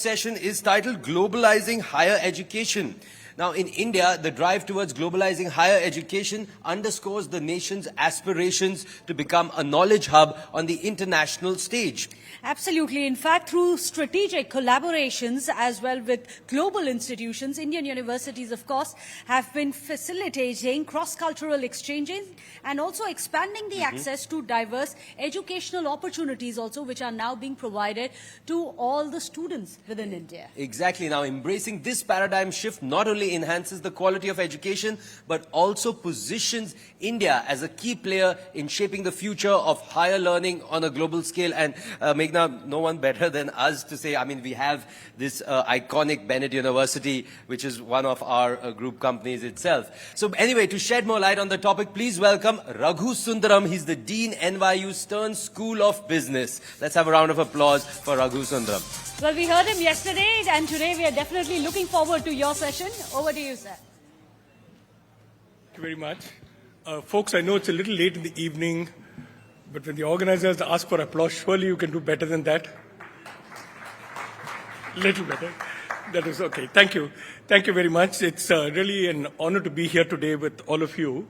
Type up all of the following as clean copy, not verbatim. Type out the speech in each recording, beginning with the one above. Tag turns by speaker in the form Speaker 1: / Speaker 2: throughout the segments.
Speaker 1: Session is titled Globalizing Higher Education. Now, in India, the drive towards globalizing higher education underscores the nation's aspirations to become a knowledge hub on the international stage.
Speaker 2: Absolutely. In fact, through strategic collaborations as well with global institutions, Indian universities, of course, have been facilitating cross-cultural exchanges and also expanding the access to diverse educational opportunities also, which are now being provided to all the students within India.
Speaker 1: Exactly. Now, embracing this paradigm shift not only enhances the quality of education, but also positions India as a key player in shaping the future of higher learning on a global scale. And Meghna, no one better than us to say, I mean, we have this iconic Bennett University, which is one of our group companies itself. So anyway, to shed more light on the topic, please welcome Raghu Sundaram. He's the Dean, NYU Stern School of Business. Let's have a round of applause for Raghu Sundaram.
Speaker 2: Well, we heard him yesterday, and today we are definitely looking forward to your session. Over to you, sir.
Speaker 3: Thank you very much. Folks, I know it's a little late in the evening, but when the organizers ask for applause, surely you can do better than that. Little better. That is okay. Thank you. Thank you very much. It's really an honor to be here today with all of you.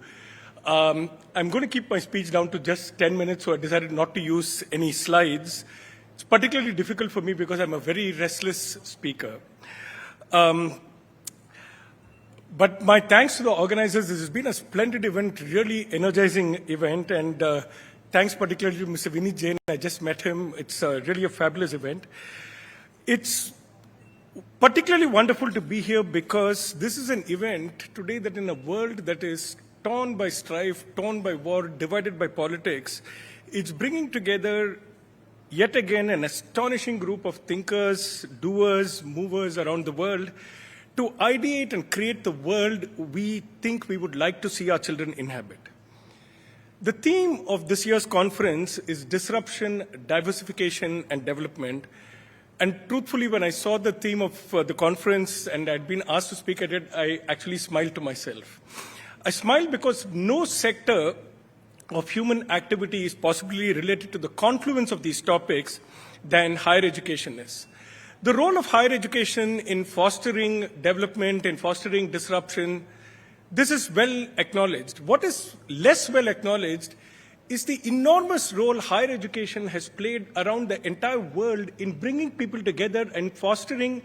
Speaker 3: I'm going to keep my speech down to just 10 minutes, so I decided not to use any slides. It's particularly difficult for me because I'm a very restless speaker. But my thanks to the organizers. This has been a splendid event, really energizing event, and thanks particularly to Mr. Vinny Jain. I just met him. It's really a fabulous event. It's particularly wonderful to be here because this is an event today that in a world that is torn by strife, torn by war, divided by politics, it's bringing together yet again an astonishing group of thinkers, doers, movers around the world to ideate and create the world we think we would like to see our children inhabit. The theme of this year's conference is disruption, diversification, and development. And truthfully, when I saw the theme of the conference and I'd been asked to speak at it, I actually smiled to myself. I smiled because no sector of human activity is possibly related to the confluence of these topics than higher education is. The role of higher education in fostering development, in fostering disruption, this is well acknowledged. What is less well acknowledged is the enormous role higher education has played around the entire world in bringing people together and fostering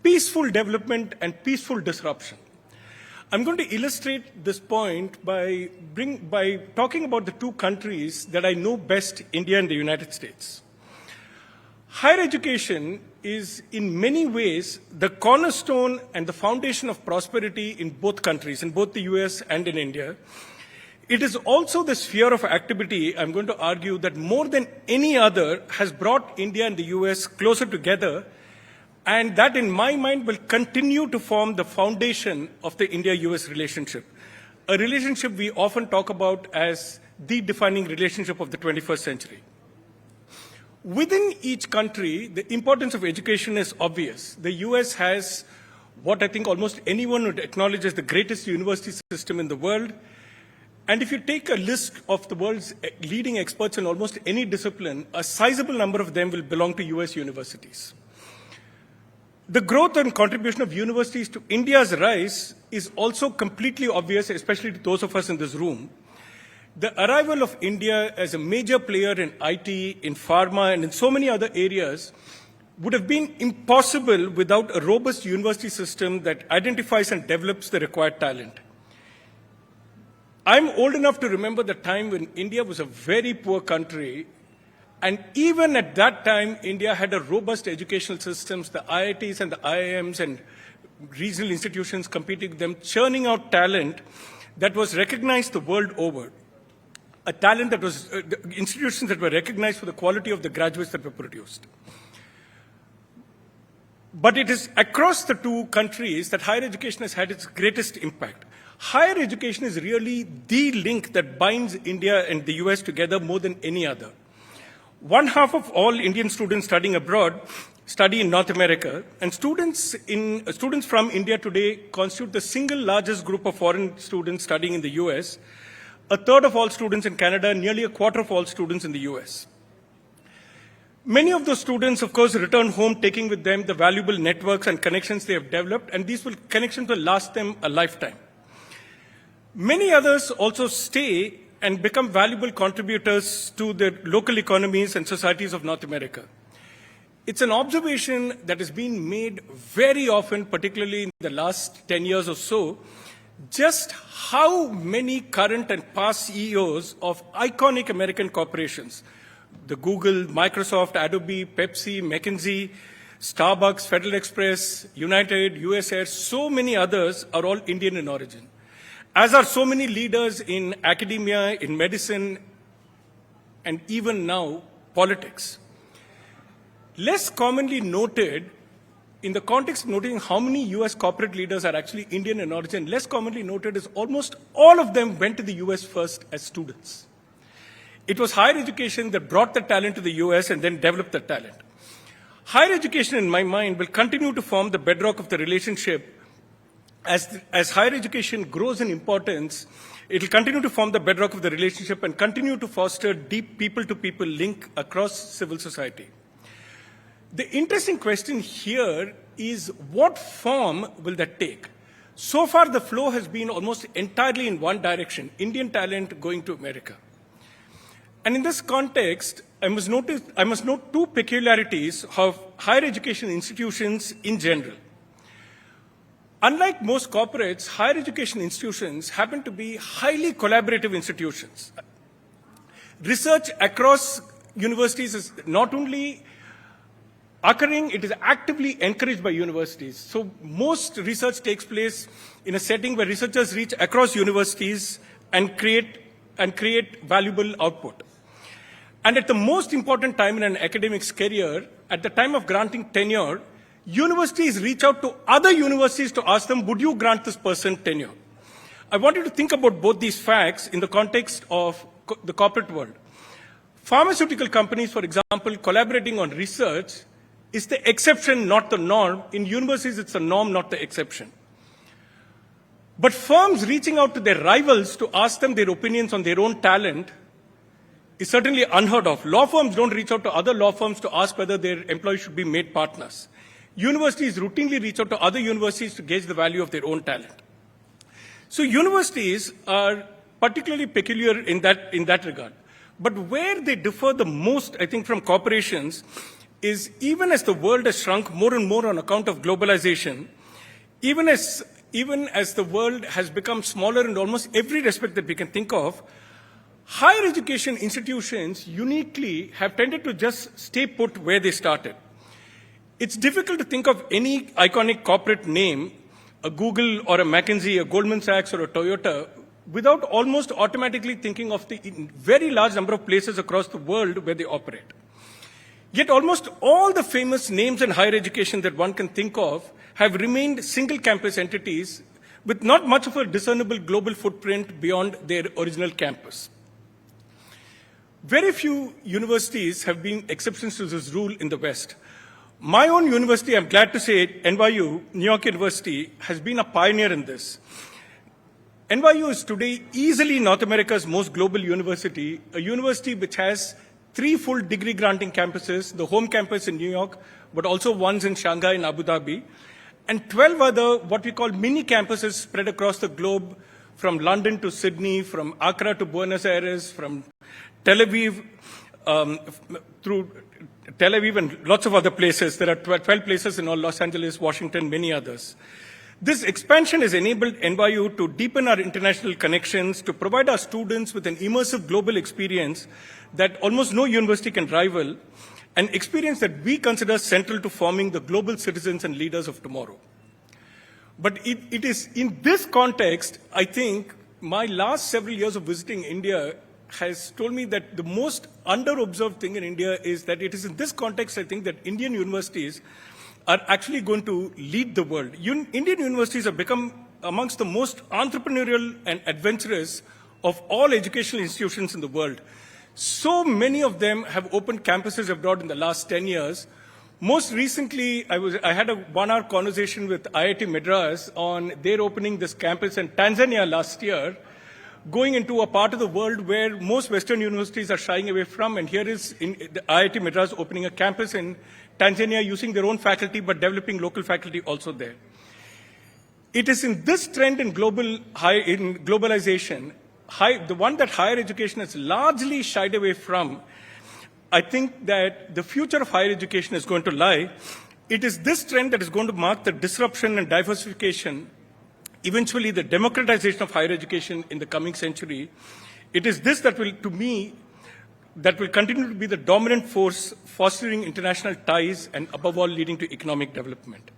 Speaker 3: peaceful development and peaceful disruption. I'm going to illustrate this point by talking about the two countries that I know best, India and the United States. Higher education is in many ways the cornerstone and the foundation of prosperity in both countries, in both the US and in India. It is also the sphere of activity, I'm going to argue, that more than any other has brought India and the US closer together, and that in my mind will continue to form the foundation of the India-US relationship, a relationship we often talk about as the defining relationship of the 21st century. Within each country, the importance of education is obvious. The US has what I think almost anyone would acknowledge as the greatest university system in the world. And if you take a list of the world's leading experts in almost any discipline, a sizable number of them will belong to US universities. The growth and contribution of universities to India's rise is also completely obvious, especially to those of us in this room. The arrival of India as a major player in IT, in pharma, and in so many other areas would have been impossible without a robust university system that identifies and develops the required talent. I'm old enough to remember the time when India was a very poor country, and even at that time, India had a robust educational systems, the IITs and the IIMs and regional institutions competing with them, churning out talent that was recognized the world over. A talent that was, institutions that were recognized for the quality of the graduates that were produced. But it is across the two countries that higher education has had its greatest impact. Higher education is really the link that binds India and the US together more than any other. One half of all Indian students studying abroad study in North America, and students from India today constitute the single largest group of foreign students studying in the US, a third of all students in Canada, nearly a quarter of all students in the US. Many of those students, of course, return home taking with them the valuable networks and connections they have developed, and these connections will last them a lifetime. Many others also stay and become valuable contributors to the local economies and societies of North America. It's an observation that has been made very often, particularly in the last 10 years or so, just how many current and past CEOs of iconic American corporations, the Google, Microsoft, Adobe, Pepsi, McKinsey, Starbucks, Federal Express, United, US Air, so many others are all Indian in origin. As are so many leaders in academia, in medicine, and even now, politics. Less commonly noted, in the context of noting how many US corporate leaders are actually Indian in origin, less commonly noted is almost all of them went to the US first as students. It was higher education that brought the talent to the US and then developed the talent. Higher education, in my mind, will continue to form the bedrock of the relationship. As higher education grows in importance, it will continue to form the bedrock of the relationship and continue to foster deep people-to-people link across civil society. The interesting question here is what form will that take? So far, the flow has been almost entirely in one direction, Indian talent going to America. And in this context, I must note two peculiarities of higher education institutions in general. Unlike most corporates, higher education institutions happen to be highly collaborative institutions. Research across universities is not only occurring, it is actively encouraged by universities. So most research takes place in a setting where researchers reach across universities and create valuable output. And at the most important time in an academic's career, at the time of granting tenure, universities reach out to other universities to ask them, would you grant this person tenure? I want you to think about both these facts in the context of the corporate world. Pharmaceutical companies, for example, collaborating on research is the exception, not the norm. In universities, it's the norm, not the exception. But firms reaching out to their rivals to ask them their opinions on their own talent is certainly unheard of. Law firms don't reach out to other law firms to ask whether their employees should be made partners. Universities routinely reach out to other universities to gauge the value of their own talent. So universities are particularly peculiar in that regard. But where they differ the most, I think, from corporations is even as the world has shrunk more and more on account of globalization, even as the world has become smaller in almost every respect that we can think of, higher education institutions uniquely have tended to just stay put where they started. It's difficult to think of any iconic corporate name, a Google or a McKinsey, a Goldman Sachs or a Toyota, without almost automatically thinking of the very large number of places across the world where they operate. Yet almost all the famous names in higher education that one can think of have remained single campus entities with not much of a discernible global footprint beyond their original campus. Very few universities have been exceptions to this rule in the West. My own university, I'm glad to say, NYU, New York University, has been a pioneer in this. NYU is today easily North America's most global university, a university which has 3 full degree granting campuses, the home campus in New York, but also ones in Shanghai and Abu Dhabi, and 12 other what we call mini campuses spread across the globe, from London to Sydney, from Accra to Buenos Aires, from Tel Aviv, through Tel Aviv and lots of other places. There are 12 places in all, Los Angeles, Washington, many others. This expansion has enabled NYU to deepen our international connections, to provide our students with an immersive global experience that almost no university can rival, an experience that we consider central to forming the global citizens and leaders of tomorrow. But it is in this context, I think, my last several years of visiting India has told me that the most under-observed thing in India is that it is in this context, I think, that Indian universities are actually going to lead the world. Indian universities have become amongst the most entrepreneurial and adventurous of all educational institutions in the world. So many of them have opened campuses abroad in the last 10 years. Most recently, I had a 1-hour conversation with IIT Madras on their opening this campus in Tanzania last year, going into a part of the world where most Western universities are shying away from. And here is the IIT Madras opening a campus in Tanzania using their own faculty, but developing local faculty also there. It is in this trend in globalization, the one that higher education has largely shied away from. I think that the future of higher education is going to lie. It is this trend that is going to mark the disruption and diversification, eventually the democratization of higher education in the coming century. It is this that will, to me, that will continue to be the dominant force fostering international ties and above all leading to economic development.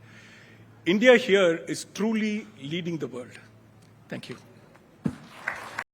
Speaker 3: India here is truly leading the world. Thank you.